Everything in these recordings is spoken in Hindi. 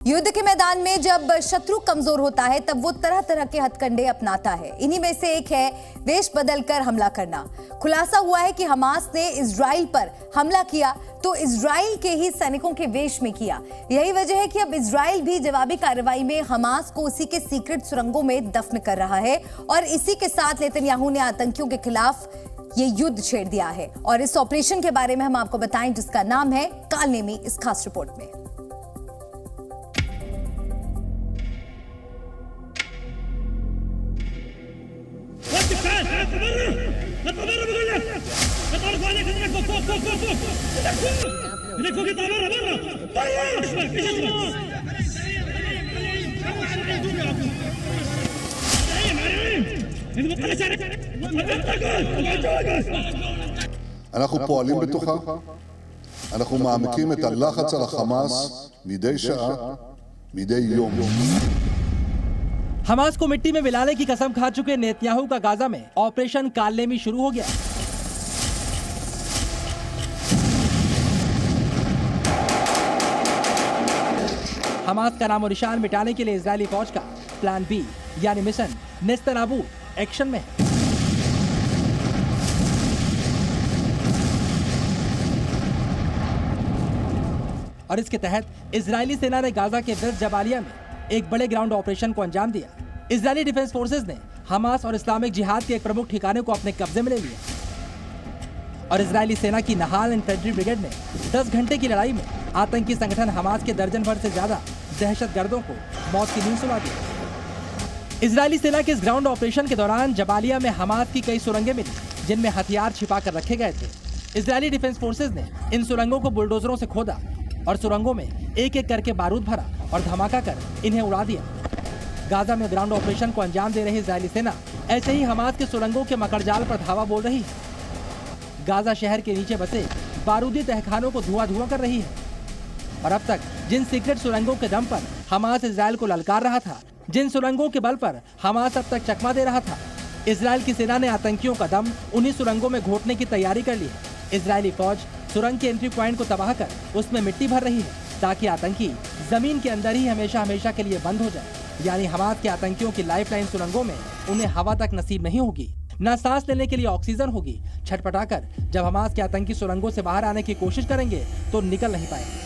युद्ध के मैदान में जब शत्रु कमजोर होता है तब वो तरह तरह के हथकंडे अपनाता है। इन्हीं में से एक है वेश बदलकर हमला करना। खुलासा हुआ है कि हमास ने इजराइल पर हमला किया तो इजराइल के ही सैनिकों के वेश में किया। यही वजह है कि अब इजराइल भी जवाबी कार्रवाई में हमास को उसी के सीक्रेट सुरंगों में दफन कर रहा है और इसी के साथ नेतन्याहू ने आतंकियों के खिलाफ ये युद्ध छेड़ दिया है। और इस ऑपरेशन के बारे में हम आपको बताएं जिसका नाम है कालनेमी, इस खास रिपोर्ट में। אנחנו פועלים בתוכה, אנחנו מעמיקים את הלחץ על החמאס מדי שעה, מדי יום. हमास को मिट्टी में मिलाने की कसम खा चुके नेतन्याहू का गाजा में ऑपरेशन कालनेमी शुरू हो गया। हमास का नाम और निशान मिटाने के लिए इजरायली फौज का प्लान बी यानी मिशन नेस्तनाबूत एक्शन में है। और इसके तहत इजरायली सेना ने गाजा के वेस्ट जबालिया में एक बड़े ग्राउंड ऑपरेशन को अंजाम दिया। इजरायली डिफेंस फोर्सेस ने हमास और इस्लामिक जिहाद के एक प्रमुख ठिकाने को अपने कब्जे में ले लिया और इजरायली सेना की नहाल इन्फेंट्री ब्रिगेड ने 10 घंटे की लड़ाई में आतंकी संगठन हमास के दर्जन भर से ज्यादा दहशतगर्दों को मौत की नींद सुला दी। इजरायली सेना के इस ग्राउंड ऑपरेशन के दौरान जबालिया में हमास की कई सुरंगें मिली जिनमें हथियार छिपा कर रखे गए थे। इजरायली डिफेंस फोर्सेज ने इन सुरंगों को बुलडोजरों से खोदा और सुरंगों में एक एक करके बारूद भरा और धमाका कर इन्हें उड़ा दिया। गाजा में ग्राउंड ऑपरेशन को अंजाम दे रही इजरायली सेना ऐसे ही हमास के सुरंगों के मकड़जाल पर धावा बोल रही है। गाजा शहर के नीचे बसे बारूदी तहखानों को धुआं कर रही है। और अब तक जिन सीक्रेट सुरंगों के दम पर हमास इजरायल को ललकार रहा था, जिन सुरंगों के बल पर हमास अब तक चकमा दे रहा था, इजरायल की सेना ने आतंकियों का दम उन्हीं सुरंगों में घोटने की तैयारी कर ली है। इजरायली फौज सुरंग के एंट्री पॉइंट को तबाह कर उसमें मिट्टी भर रही है ताकि आतंकी जमीन के अंदर ही हमेशा हमेशा के लिए बंद हो जाए। यानी हमास के आतंकियों की लाइफलाइन सुरंगों में उन्हें हवा तक नसीब नहीं होगी, न सांस लेने के लिए ऑक्सीजन होगी। छटपटाकर जब हमास के आतंकी सुरंगों से बाहर आने की कोशिश करेंगे तो निकल नहीं पाएंगे।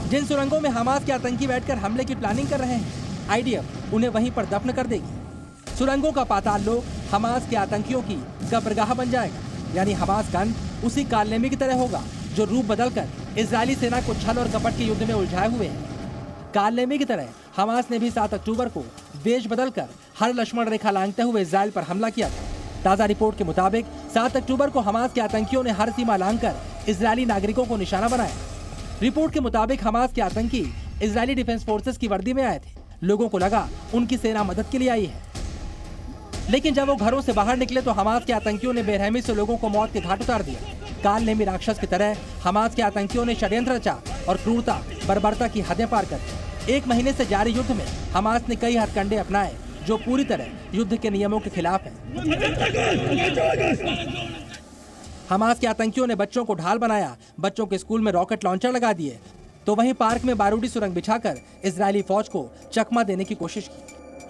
जिन सुरंगों में हमास के आतंकी बैठकर हमले की प्लानिंग कर रहे हैं, आईडीएफ उन्हें वहीं पर दफन कर देगी। सुरंगों का पाताल लोक हमास के आतंकियों की कब्रगाह बन जाएगा। यानी हमास का अंत उसी कालनेमी की तरह होगा जो रूप बदलकर इजरायली सेना को छल और कपट के युद्ध में उलझाए हुए है। कालनेमी की तरह हमास ने भी 7 अक्टूबर को वेश बदलकर हर लक्ष्मण रेखा लांघते हुए इजराइल पर हमला किया था। ताजा रिपोर्ट के मुताबिक 7 अक्टूबर को हमास के आतंकियों ने हर सीमा लांघकर इजरायली नागरिकों को निशाना बनाया। रिपोर्ट के मुताबिक हमास के आतंकी इजरायली डिफेंस फोर्सेस की वर्दी में आए थे। लोगों को लगा उनकी सेना मदद के लिए आई है, लेकिन जब वो घरों से बाहर निकले तो हमास के आतंकियों ने बेरहमी से लोगों को मौत के घाट उतार दिया। कालनेमी राक्षस की तरह हमास के आतंकियों ने षड्यंत्र रचा और क्रूरता बर्बरता की हदें पार कर दी। 1 महीने से जारी युद्ध में हमास ने कई हथकंडे अपनाए जो पूरी तरह युद्ध के नियमों के खिलाफ है। हमास के आतंकियों ने बच्चों को ढाल बनाया, बच्चों के स्कूल में रॉकेट लॉन्चर लगा दिए, तो वहीं पार्क में बारूदी सुरंग बिछाकर इजरायली फौज को चकमा देने की कोशिश की।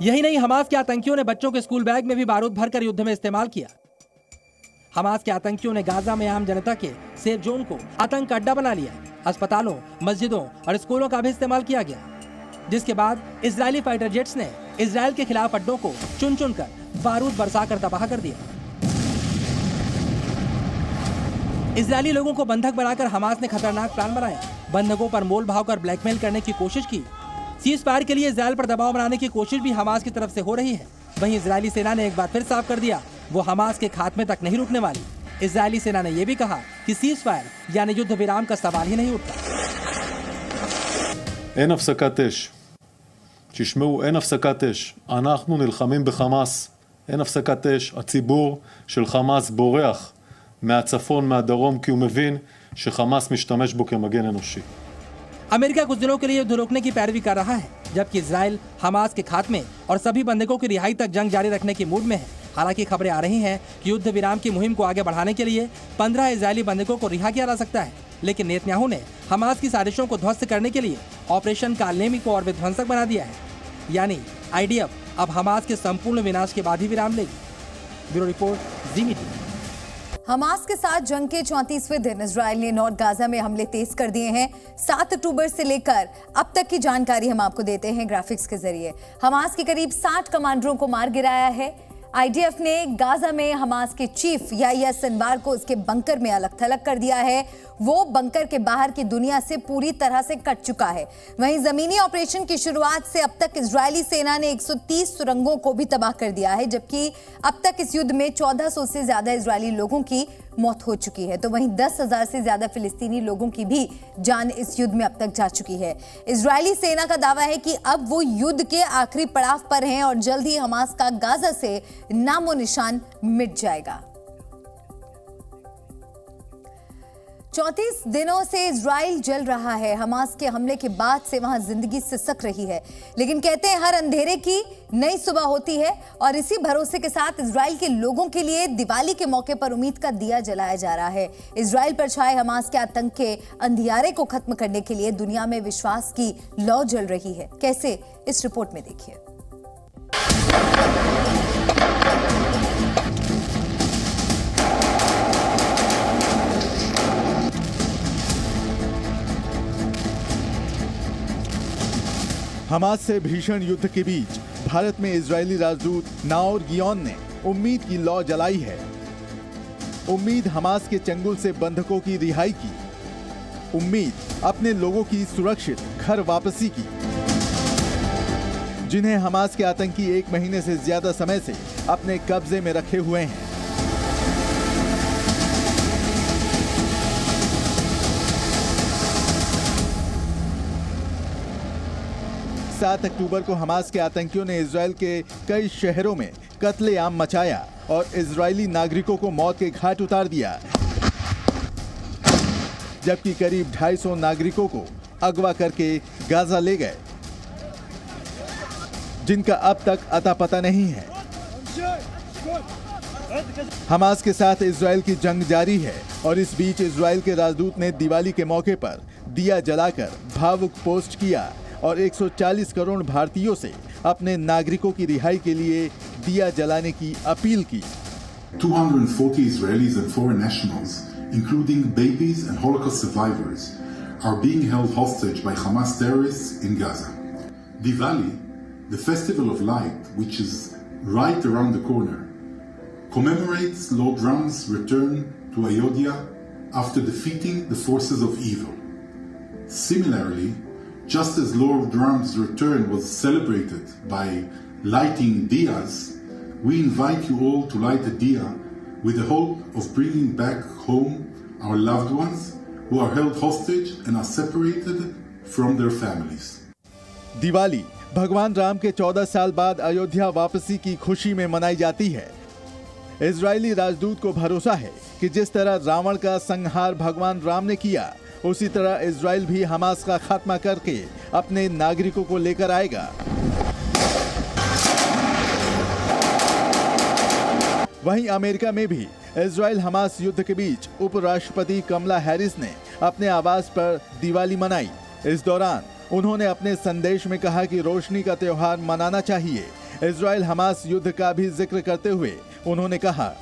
यही नहीं, हमास के आतंकियों ने बच्चों के स्कूल बैग में भी बारूद भरकर युद्ध में इस्तेमाल किया। हमास के आतंकियों ने गाजा में आम जनता के सेफ जोन को आतंक अड्डा बना लिया। अस्पतालों, मस्जिदों और स्कूलों का भी इस्तेमाल किया गया, जिसके बाद इजरायली फाइटर जेट्स ने इजरायल के खिलाफ अड्डों को चुन चुन कर बारूद बरसाकर तबाह कर दिया। इजरायली लोगों को बंधक बनाकर हमास ने खतरनाक प्लान बनाया। बंधकों पर मोल भाव कर ब्लैकमेल करने की कोशिश की। सीज फायर के लिए इजरायल पर दबाव बनाने की कोशिश भी हमास की तरफ से हो रही है। वहीं इजरायली सेना ने एक बार फिर साफ कर दिया, वो हमास के खात्मे तक नहीं रुकने वाली। इजरायली सेना ने यह भी कहा कि सीज फायर यानी युद्ध विराम का सवाल ही नहीं उठता। אין הפסקת אש. תשמעו, אין הפסקת אש. אנחנו נלחמים בחמאס. אין הפסקת אש. הציבור של חמאס בורח מהצפון, מהדרום, כי הוא מבין שחמאס משתמש בו כמגן אנושי. अमेरिका कुछ दिनों के लिए युद्ध रोकने की पैरवी कर रहा है, जबकि इजराइल हमास के खात्मे और सभी बंधकों की रिहाई तक जंग जारी रखने की मूड में है। हालांकि खबरें आ रही हैं कि युद्ध विराम की मुहिम को आगे बढ़ाने के लिए 15 इजरायली बंधकों को रिहा किया जा सकता है। लेकिन नेतन्याहू ने हमास की साजिशों को ध्वस्त करने के लिए ऑपरेशन कालनेमी को और विध्वंसक बना दिया है। यानी आईडीएफ अब हमास के संपूर्ण विनाश के बाद ही विराम लेगी। ब्यूरो रिपोर्ट, जी मीडिया। हमास के साथ जंग के 34वें दिन इजराइल ने नॉर्थ गाजा में हमले तेज कर दिए हैं। 7 अक्टूबर से लेकर अब तक की जानकारी हम आपको देते हैं ग्राफिक्स के जरिए। हमास के करीब 60 कमांडरों को मार गिराया है। आईडीएफ ने गाजा में हमास के चीफ याह्या सिनवार को उसके बंकर में अलग थलग कर दिया है। वो बंकर के बाहर की दुनिया से पूरी तरह से कट चुका है। वहीं जमीनी ऑपरेशन की शुरुआत से अब तक इजरायली सेना ने 130 सुरंगों को भी तबाह कर दिया है, जबकि अब तक इस युद्ध में 1400 से ज्यादा इजरायली लोगों की मौत हो चुकी है। तो वहीं 10,000 से ज्यादा फिलिस्तीनी लोगों की भी जान इस युद्ध में अब तक जा चुकी है। इजरायली सेना का दावा है कि अब वो युद्ध के आखिरी पड़ाव पर हैं और जल्द ही हमास का गाजा से नामो निशान मिट जाएगा। 34 दिनों से इजराइल जल रहा है। हमास के हमले के बाद से वहां जिंदगी सिसक रही है, लेकिन कहते हैं हर अंधेरे की नई सुबह होती है और इसी भरोसे के साथ इजराइल के लोगों के लिए दिवाली के मौके पर उम्मीद का दिया जलाया जा रहा है। इजराइल पर छाए हमास के आतंक के अंधियारे को खत्म करने के लिए दुनिया में विश्वास की लौ जल रही है। कैसे, इस रिपोर्ट में देखिए। हमास से भीषण युद्ध के बीच भारत में इजरायली राजदूत नाओर गियोन ने उम्मीद की लौ जलाई है। उम्मीद हमास के चंगुल से बंधकों की रिहाई की, उम्मीद अपने लोगों की सुरक्षित घर वापसी की, जिन्हें हमास के आतंकी 1 महीने से ज्यादा समय से अपने कब्जे में रखे हुए हैं। सात अक्टूबर को हमास के आतंकियों ने इजराइल के कई शहरों में कत्लेआम मचाया और इजरायली नागरिकों को मौत के घाट उतार दिया, जबकि करीब 250 नागरिकों को अगवा करके गाजा ले गए, जिनका अब तक अता पता नहीं है। हमास के साथ इजराइल की जंग जारी है और इस बीच इजराइल के राजदूत ने दिवाली के मौके पर दिया जलाकर भावुक पोस्ट किया और 140 करोड़ भारतीयों से अपने नागरिकों की रिहाई के लिए दिया जलाने की अपील की। 240 Israelis and foreign nationals, including babies and Holocaust survivors, are being held hostage by Hamas terrorists in Gaza. Diwali, the festival of light, which is right around the corner, commemorates Lord Ram's return to Ayodhya after defeating the forces of evil. Similarly, just as Lord Ram's return was celebrated by lighting diyas, we invite you all to light a diya with the hope of bringing back home our loved ones who are held hostage and are separated from their families. Diwali भगवान राम के 14 साल बाद अयोध्या वापसी की खुशी में मनाई जाती है। इजरायली राजदूत को भरोसा है कि जिस तरह रावण का संहार भगवान राम ने किया, उसी तरह इजराइल भी हमास का खात्मा करके अपने नागरिकों को लेकर आएगा। वहीं अमेरिका में भी इजराइल हमास युद्ध के बीच उपराष्ट्रपति कमला हैरिस ने अपने आवास पर दिवाली मनाई। इस दौरान उन्होंने अपने संदेश में कहा कि रोशनी का त्योहार मनाना चाहिए। इजराइल हमास युद्ध का भी जिक्र करते हुए उन्होंने कहा,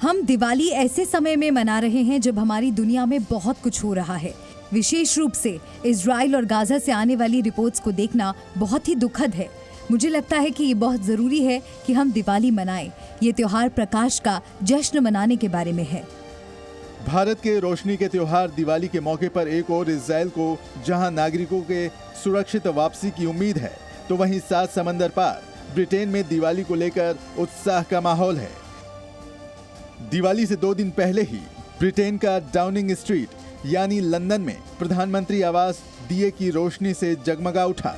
हम दिवाली ऐसे समय में मना रहे हैं जब हमारी दुनिया में बहुत कुछ हो रहा है। विशेष रूप से इजराइल और गाजा से आने वाली रिपोर्ट्स को देखना बहुत ही दुखद है। मुझे लगता है कि ये बहुत जरूरी है कि हम दिवाली मनाएं। ये त्योहार प्रकाश का जश्न मनाने के बारे में है। भारत के रोशनी के त्योहार दिवाली के मौके पर एक और इजराइल को जहां नागरिकों के सुरक्षित वापसी की उम्मीद है, तो वहीं 7 समंदर पार ब्रिटेन में दिवाली को लेकर उत्साह का माहौल है। दिवाली से 2 दिन पहले ही ब्रिटेन का डाउनिंग स्ट्रीट यानी लंदन में प्रधानमंत्री आवास दिए की रोशनी से जगमगा उठा।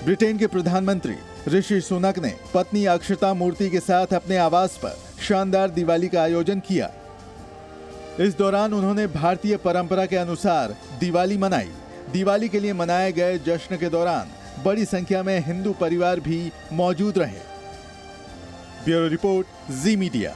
ब्रिटेन के प्रधानमंत्री ऋषि सुनक ने पत्नी अक्षता मूर्ति के साथ अपने आवास पर शानदार दिवाली का आयोजन किया। इस दौरान उन्होंने भारतीय परंपरा के अनुसार दिवाली मनाई। दिवाली के लिए मनाए गए जश्न के दौरान बड़ी संख्या में हिंदू परिवार भी मौजूद रहे। ब्यूरो रिपोर्ट, जी मीडिया।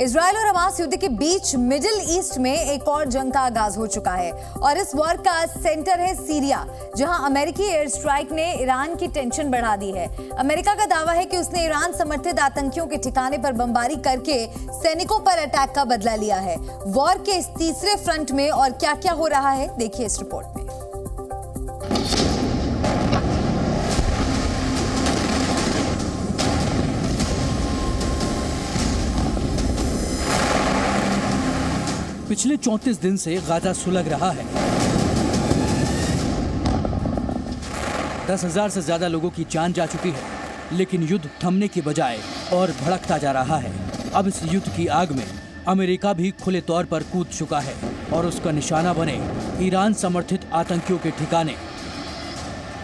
इजराइल और हमास युद्ध के बीच मिडिल ईस्ट में एक और जंग का आगाज हो चुका है और इस वॉर का सेंटर है सीरिया, जहां अमेरिकी एयर स्ट्राइक ने ईरान की टेंशन बढ़ा दी है। अमेरिका का दावा है कि उसने ईरान समर्थित आतंकियों के ठिकाने पर बमबारी करके सैनिकों पर अटैक का बदला लिया है। वॉर के इस तीसरे फ्रंट में और क्या-क्या हो रहा है, देखिए इस रिपोर्ट में। पिछले 34 दिन से गाजा सुलग रहा है। 10,000 से ज्यादा लोगों की जान जा चुकी है, लेकिन युद्ध थमने की बजाय और भड़कता जा रहा है। अब इस युद्ध की आग में अमेरिका भी खुले तौर पर कूद चुका है और उसका निशाना बने ईरान समर्थित आतंकियों के ठिकाने।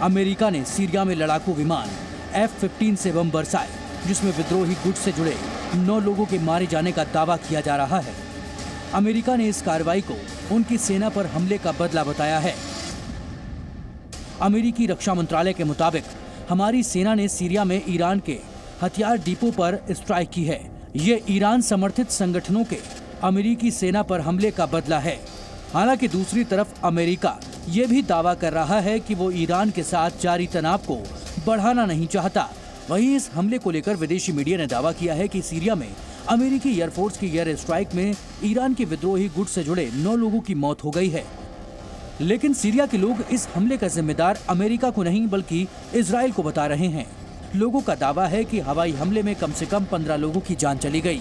अमेरिका ने सीरिया में लड़ाकू विमान F-15 से बम बरसाए, जिसमें विद्रोही गुट से जुड़े 9 लोगों के मारे जाने का दावा किया जा रहा है। अमेरिका ने इस कार्रवाई को उनकी सेना पर हमले का बदला बताया है। अमेरिकी रक्षा मंत्रालय के मुताबिक हमारी सेना ने सीरिया में ईरान के हथियार डिपो पर स्ट्राइक की है। ये ईरान समर्थित संगठनों के अमेरिकी सेना पर हमले का बदला है। हालांकि दूसरी तरफ अमेरिका ये भी दावा कर रहा है कि वो ईरान के साथ जारी तनाव को बढ़ाना नहीं चाहता। वहीं इस हमले को लेकर विदेशी मीडिया ने दावा किया है कि सीरिया में अमेरिकी एयरफोर्स की एयर स्ट्राइक में ईरान के विद्रोही गुट से जुड़े 9 लोगों की मौत हो गई है। लेकिन सीरिया के लोग इस हमले का जिम्मेदार अमेरिका को नहीं बल्कि इजराइल को बता रहे हैं। लोगों का दावा है कि हवाई हमले में कम से कम 15 लोगों की जान चली गई।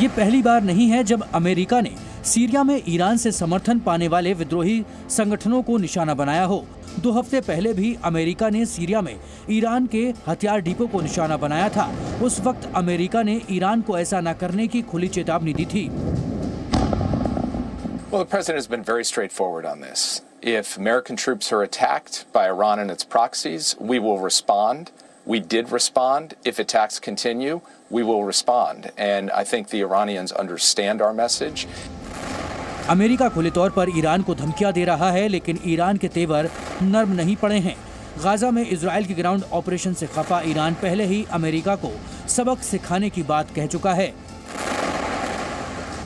ये पहली बार नहीं है जब अमेरिका ने सीरिया में ईरान से समर्थन पाने वाले विद्रोही संगठनों को निशाना बनाया हो। 2 हफ्ते पहले भी अमेरिका ने सीरिया में ईरान के हथियार डिपो को निशाना बनाया था। उस वक्त अमेरिका ने ईरान को ऐसा न करने की खुली चेतावनी दी थी। Well, the president has been very straightforward on this. If American troops are attacked by Iran and its proxies, we will respond. We did respond. If attacks continue, we will respond. And I think the Iranians understand our message. America खुले तौर पर ईरान को धमकियां दे रहा है, लेकिन ईरान के तेवर नर्म नहीं पड़े हैं। गाजा में इजराइल के ग्राउंड ऑपरेशन से खफा ईरान पहले ही अमेरिका को सबक सिखाने की बात कह चुका है।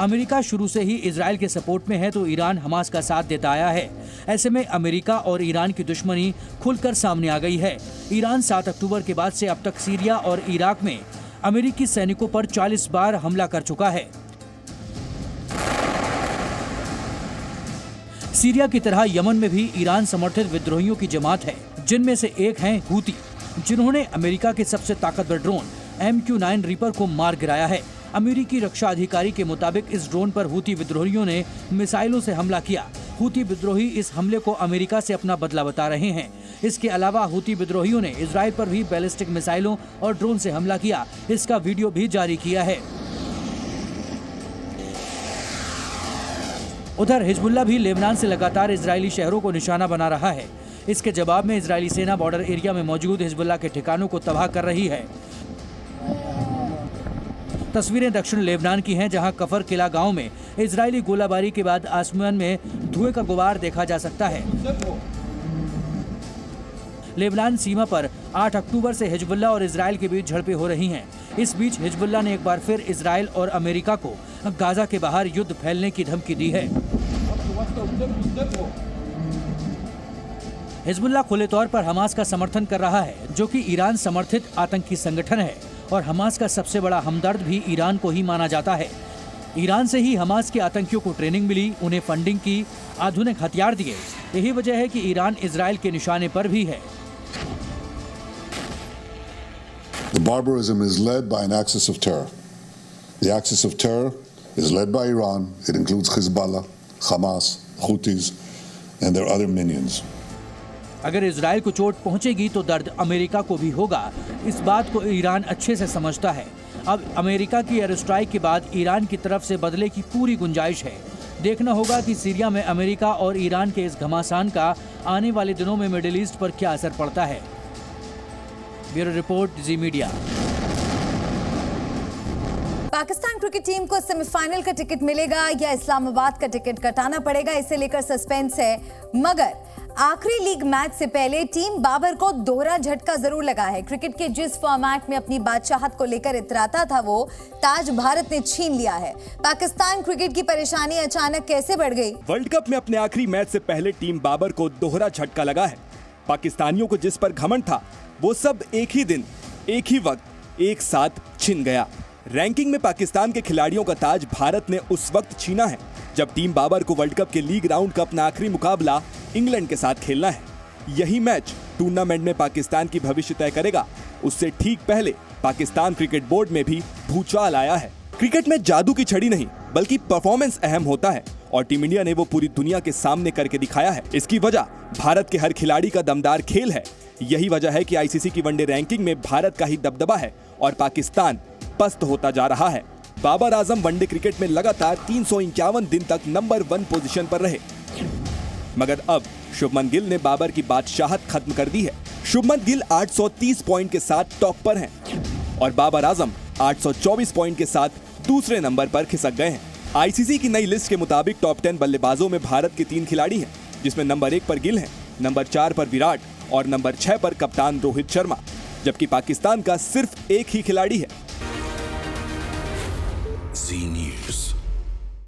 अमेरिका शुरू से ही इजराइल के सपोर्ट में है तो ईरान हमास का साथ देता आया है। ऐसे में अमेरिका और ईरान की दुश्मनी खुलकर सामने आ गई है। ईरान 7 अक्टूबर के बाद से अब तक सीरिया और इराक में अमेरिकी सैनिकों पर 40 बार हमला कर चुका है। सीरिया की तरह यमन में भी ईरान समर्थित विद्रोहियों की जमात है, जिनमें से एक हैं हूती, जिन्होंने अमेरिका के सबसे ताकतवर ड्रोन MQ-9 रीपर को मार गिराया है। अमेरिकी रक्षा अधिकारी के मुताबिक इस ड्रोन पर हूती विद्रोहियों ने मिसाइलों से हमला किया। हूती विद्रोही इस हमले को अमेरिका से अपना बदला बता रहे हैं। इसके अलावा हूती विद्रोहियों ने इजराइल पर भी बैलिस्टिक मिसाइलों और ड्रोन से हमला किया। इसका वीडियो भी जारी किया है। उधर हिजबुल्लाह भी लेबनान से लगातार इजरायली शहरों को निशाना बना रहा है। इसके जवाब में इजरायली सेना बॉर्डर एरिया में मौजूद हिजबुल्लाह के ठिकानों को तबाह कर रही है। तस्वीरें दक्षिण लेबनान की हैं, जहां कफर किला गांव में इजरायली गोलाबारी के बाद आसमान में धुएं का गुबार देखा जा सकता है। लेबनान सीमा पर 8 अक्टूबर से हिजबुल्लाह और इजराइल के बीच झड़पें हो रही हैं। इस बीच हिजबुल्लाह ने एक बार फिर इजराइल और अमेरिका को गाजा के बाहर युद्ध फैलने की धमकी दी है। हिजबुल्लाह खुले तौर पर हमास का समर्थन कर रहा है, जो कि ईरान समर्थित आतंकी संगठन है, और हमास का सबसे बड़ा हमदर्द भी ईरान को ही माना जाता है। ईरान से ही हमास के आतंकियों को ट्रेनिंग मिली, उन्हें फंडिंग की, आधुनिक हथियार दिए। यही वजह है कि ईरान इजराइल के निशाने पर भी है। The barbarism is led by an axis of terror. The axis of terror is led by Iran. It includes Hezbollah, Hamas, Houthis, and their other minions. अगर इजराइल को चोट पहुंचेगी तो दर्द अमेरिका को भी होगा। इस बात को ईरान अच्छे से समझता है। अब अमेरिका की एयर स्ट्राइक के बाद ईरान की तरफ से बदले की पूरी गुंजाइश है। देखना होगा कि सीरिया में अमेरिका और ईरान के इस घमासान का आने वाले दिनों में मिडिल ईस्ट पर क्या असर पड़ता है। ब्यूरो रिपोर्ट, जी मीडिया। पाकिस्तान क्रिकेट टीम को सेमीफाइनल का टिकट मिलेगा या इस्लामाबाद का टिकट कटाना पड़ेगा, इसे लेकर सस्पेंस है। मगर आखिरी लीग मैच से पहले टीम बाबर को दोहरा झटका जरूर लगा है। क्रिकेट के जिस फॉर्मेट में अपनी बादशाहत को लेकर इतराता था, वो ताज भारत ने छीन लिया है। पाकिस्तान क्रिकेट की परेशानी अचानक कैसे बढ़ गई? वर्ल्ड कप में अपने आखिरी मैच से पहले टीम बाबर को दोहरा झटका लगा है। पाकिस्तानियों को जिस पर घमंड था, वो सब एक ही दिन, एक ही वक्त, एक साथ छिन गया। रैंकिंग में पाकिस्तान के खिलाड़ियों का ताज भारत ने उस वक्त छीना है जब टीम बाबर को वर्ल्ड कप के लीग राउंड का अपना आखिरी मुकाबला इंग्लैंड के साथ खेलना है। यही मैच टूर्नामेंट में पाकिस्तान की भविष्य तय करेगा। उससे ठीक पहले पाकिस्तान क्रिकेट बोर्ड में भी भूचाल आया है। क्रिकेट में जादू की छड़ी नहीं, बल्कि परफॉर्मेंस अहम होता है और टीम इंडिया ने वो पूरी दुनिया के सामने करके दिखाया है। इसकी वजह भारत के हर खिलाड़ी का दमदार खेल है। यही वजह है कि आईसीसी की वनडे रैंकिंग में भारत का ही दबदबा है और पाकिस्तान पस्त होता जा रहा है। बाबर आजम वनडे क्रिकेट में लगातार 351 दिन तक नंबर 1 पोजीशन पर रहे, मगर अब शुभमन गिल ने बाबर की बादशाहत खत्म कर दी है। शुभमन गिल 830 पॉइंट के साथ टॉप पर हैं और बाबर आजम 824 पॉइंट के साथ दूसरे नंबर पर खिसक गए हैं। आईसीसी की नई लिस्ट के मुताबिक टॉप 10 बल्लेबाजों में भारत के 3 खिलाड़ी हैं, जिसमें नंबर 1 पर गिल हैं, नंबर 4 पर विराट और नंबर 6 पर कप्तान रोहित शर्मा, जबकि पाकिस्तान का सिर्फ एक ही खिलाड़ी है